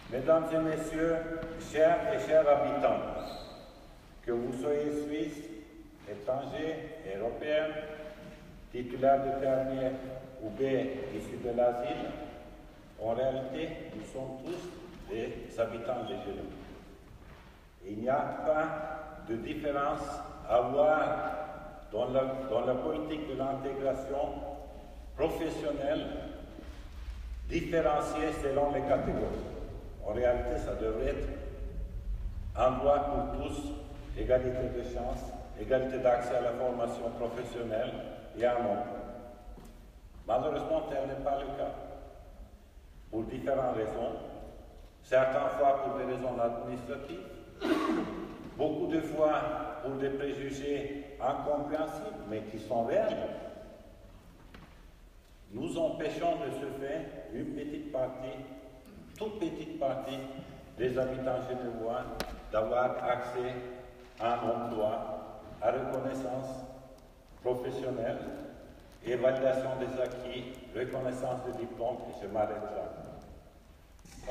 Mesdames et messieurs, chers et chers habitants, que vous soyez suisses, étrangers, européens, titulaires de permis ou B issus de l'asile, en réalité, nous sommes tous des habitants de Genève. Il n'y a pas de différence à voir dans la politique de l'intégration professionnelle différenciée selon les catégories. En réalité, ça devrait être un droit pour tous, égalité de chance, égalité d'accès à la formation professionnelle et à un emploi. Malheureusement, tel n'est pas le cas, pour différentes raisons. Certaines fois pour des raisons administratives, beaucoup de fois pour des préjugés incompréhensibles, mais qui sont réels. Nous empêchons de ce fait une petite partie, toute petite partie des habitants genevois d'avoir accès à un emploi, à reconnaissance professionnelle, évaluation des acquis, reconnaissance des diplômes, et je m'arrête là.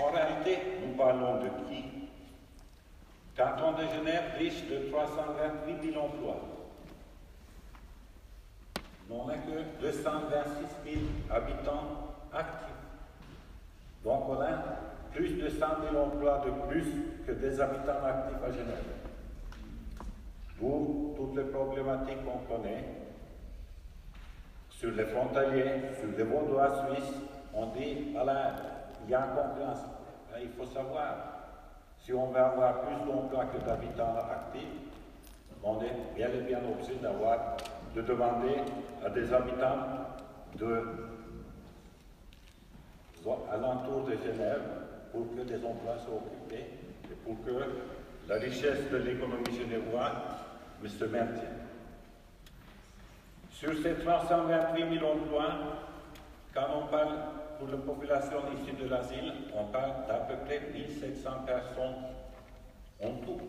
En réalité, nous parlons de qui? Canton de Genève, riche de 328 000 emplois. On n'a que 226 000 habitants actifs. Donc on a plus de 100 000 emplois de plus que des habitants actifs à Genève. Pour toutes les problématiques qu'on connaît, sur les frontaliers, sur les Vaudois suisses, on dit, voilà, il y a une concurrence. Il faut savoir, si on veut avoir plus d'emplois que d'habitants actifs, on est bien et bien obligé de demander à des habitants alentour de Genève pour que des emplois soient occupés et pour que la richesse de l'économie genevoise se maintienne. Sur ces 328 000 emplois, quand on parle pour la population issue de l'asile, on parle d'à peu près 1700 personnes en tout,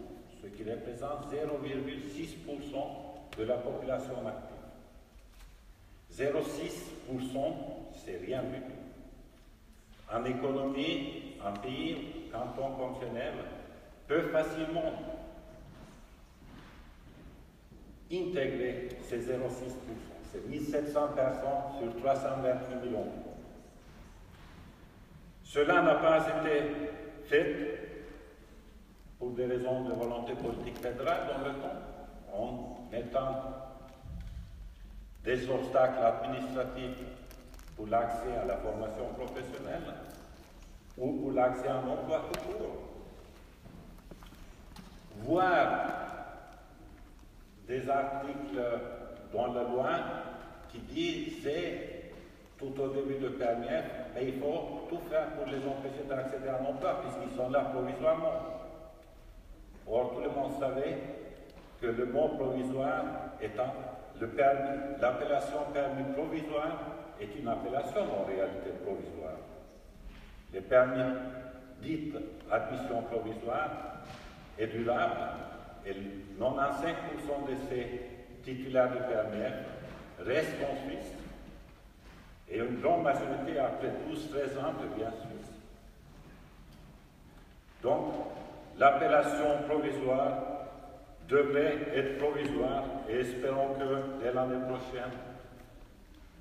ce qui représente 0,6% de la population active. 0,6%, c'est rien du tout. En économie, un pays, canton comme Genève, peut facilement intégrer ces 0,6%. C'est 1700 personnes sur 328 000 emplois. Cela n'a pas été fait pour des raisons de volonté politique fédérale dans le temps, en mettant des obstacles administratifs pour l'accès à la formation professionnelle ou pour l'accès à un emploi tout court. Voir des articles dans la loi qui disent c'est tout au début de permis, mais il faut tout faire pour les empêcher d'accéder à un emploi puisqu'ils sont là provisoirement. Or, tout le monde savait que le mot provisoire étant l'appellation permis provisoire est une appellation en réalité provisoire. Les permis dits admission provisoire est durable et 95% de ces titulaires de permis restent en Suisse et une grande majorité après 12-13 ans devient suisse. Donc, l'appellation provisoire devrait être provisoire et espérons que dès l'année prochaine,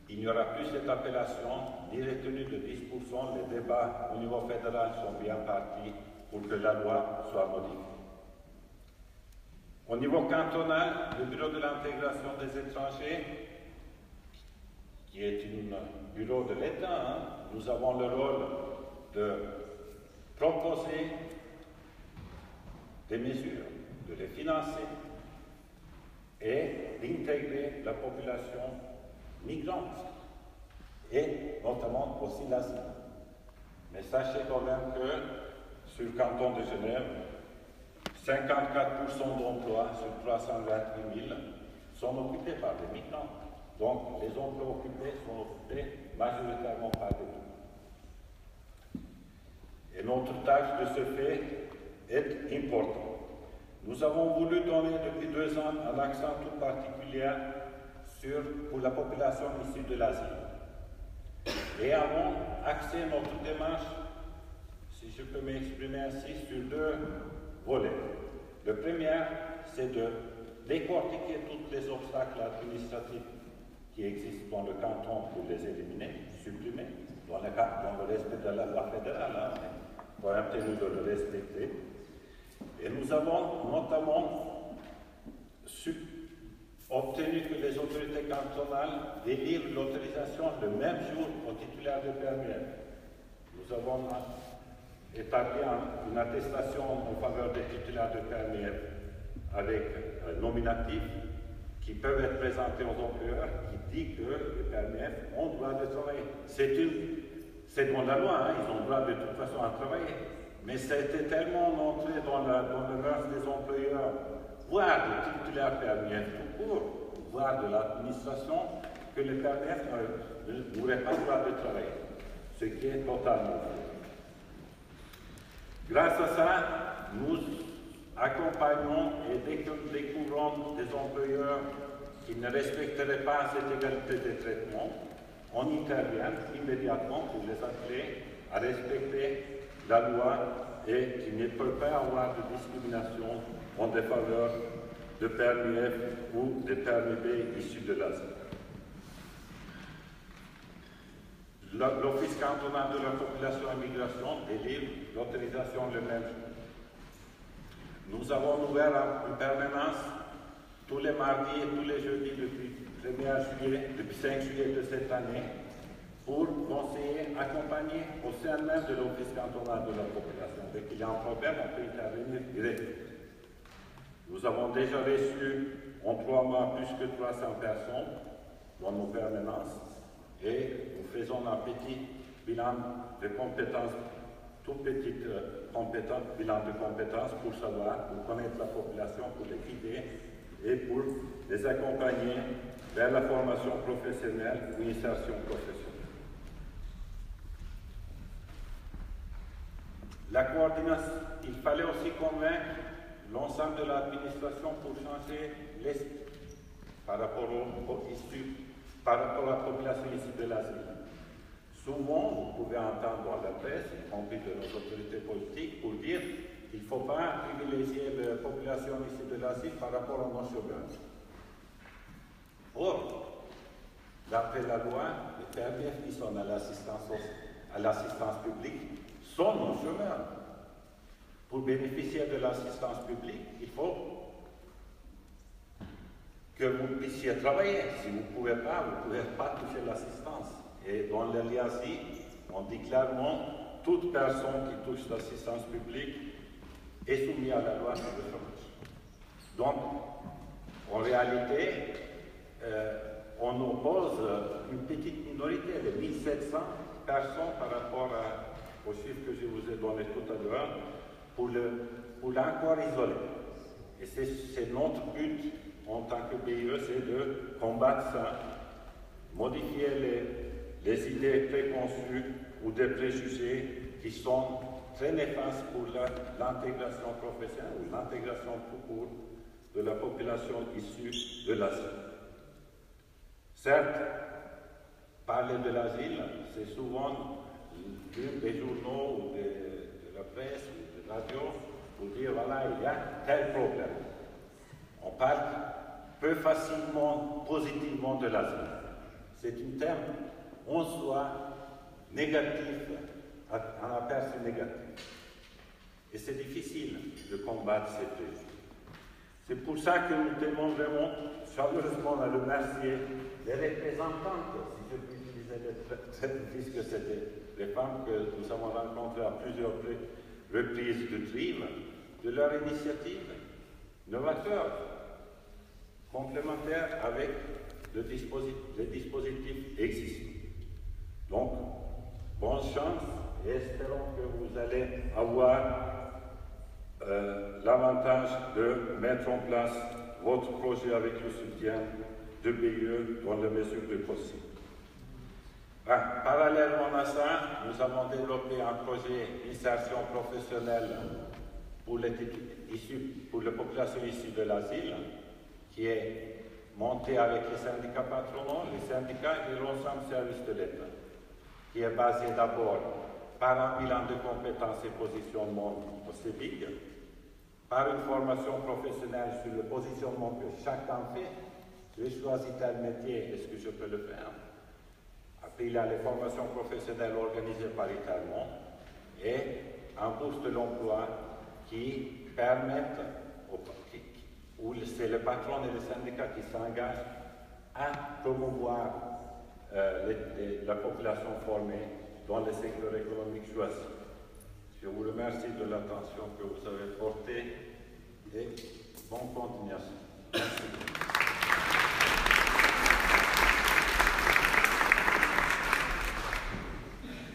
il n'y aura plus cette appellation, ni retenue de 10%. Les débats au niveau fédéral sont bien partis pour que la loi soit modifiée. Au niveau cantonal, le Bureau de l'intégration des étrangers, qui est un bureau de l'État, nous avons le rôle de proposer des mesures, de les financer et d'intégrer la population migrante et notamment aussi l'asile. Mais sachez quand même que sur le canton de Genève, 54% d'emplois sur 328 000 sont occupés par des migrants. Donc les emplois occupés sont occupés majoritairement par des migrants. Et notre tâche de ce fait est importante. Nous avons voulu donner depuis 2 ans un accent tout particulier pour la population issue de l'asile. Et avons axé notre démarche, si je peux m'exprimer ainsi, sur deux volets. Le premier, c'est de décortiquer tous les obstacles administratifs qui existent dans le canton pour les éliminer, supprimer, dans le respect de la loi fédérale, il faut tenu de le respecter. Et nous avons notamment obtenu que les autorités cantonales délivrent l'autorisation le même jour aux titulaires de permis. Nous avons établi une attestation en faveur des titulaires de permis avec un nominatif qui peuvent être présentés aux employeurs qui dit que les permis ont le droit de travailler. C'est dans la loi, ils ont le droit de toute façon à travailler. Mais ça a été tellement entré dans le mœurs des employeurs, voire des titulaires permis tout court, voire de l'administration, que les permis n'auraient pas le droit de travailler. Ce qui est totalement faux. Grâce à ça, nous accompagnons et dès que nous découvrons des employeurs qui ne respecteraient pas cette égalité de traitement, on intervient immédiatement pour les appeler à respecter la loi et qu'il ne peut pas y avoir de discrimination en défaveur de permis F ou de permis B issus de l'asile. L'Office cantonal de la population et migration délivre l'autorisation le même jour. Nous avons ouvert une permanence tous les mardis et tous les jeudis depuis 5 juillet de cette année pour conseiller, accompagner au sein même de l'Office cantonal de la population. Dès qu'il y a un problème, on peut intervenir direct. Nous avons déjà reçu en 3 mois plus que 300 personnes dans nos permanences et nous faisons un petit bilan de compétences, tout petit bilan de compétences pour savoir, pour connaître la population, pour les guider et pour les accompagner vers la formation professionnelle ou insertion professionnelle. La coordination, il fallait aussi convaincre l'ensemble de l'administration pour changer l'esprit par rapport par rapport à la population issue de l'asile. Souvent, vous pouvez entendre dans la presse, y compris de nos autorités politiques, pour dire qu'il ne faut pas privilégier la population issue de l'asile par rapport à nos chômeurs. Or, d'après la loi, les permis qui sont à l'assistance publique sont nos chômeurs. Pour bénéficier de l'assistance publique, il faut que vous puissiez travailler. Si vous ne pouvez pas, vous ne pouvez pas toucher l'assistance. Et dans le LIASI, on dit clairement toute personne qui touche l'assistance publique est soumise à la loi sur le chômage. Donc, en réalité, on oppose une petite minorité de 1700 personnes par rapport au chiffre que je vous ai donné tout à l'heure pour l'encore isoler. Et c'est notre but en tant que BIE, c'est de combattre ça, modifier les idées préconçues ou des préjugés qui sont très néfastes pour l'intégration professionnelle ou l'intégration tout court de la population issue de l'asile. Certes, parler de l'asile, c'est souvent des journaux ou de la presse ou de la radio pour dire voilà, il y a tel problème. On parle peu facilement, positivement de l'asile. C'est un thème en soi négatif, un aperçu négatif. Et c'est difficile de combattre ces préjugés. C'est pour ça que nous tenons vraiment chaleureusement à remercier les représentantes, si je puis utiliser puisque c'était les femmes que nous avons rencontrées à plusieurs reprises de TRIM, de leur initiative novateur, complémentaire avec les dispositifs existants. Donc, bonne chance et espérons que vous allez avoir l'avantage de mettre en place votre projet avec le soutien de BIE dans la mesure du possible. Parallèlement à ça, nous avons développé un projet d'insertion professionnelle pour la population issue de l'asile, qui est monté avec les syndicats patronaux, les syndicats et l'ensemble service de l'État, qui est basé d'abord par un bilan de compétences et positionnement au CEBIC, par une formation professionnelle sur le positionnement que chacun fait. J'ai choisi tel métier, est-ce que je peux le faire? Après, il y a les formations professionnelles organisées paritairement et un bourse de l'emploi qui permettent, où c'est le patron et les syndicats qui s'engagent à promouvoir la population formée dans le secteur économique choisi. Je vous remercie de l'attention que vous avez portée et bonne continuation. Merci.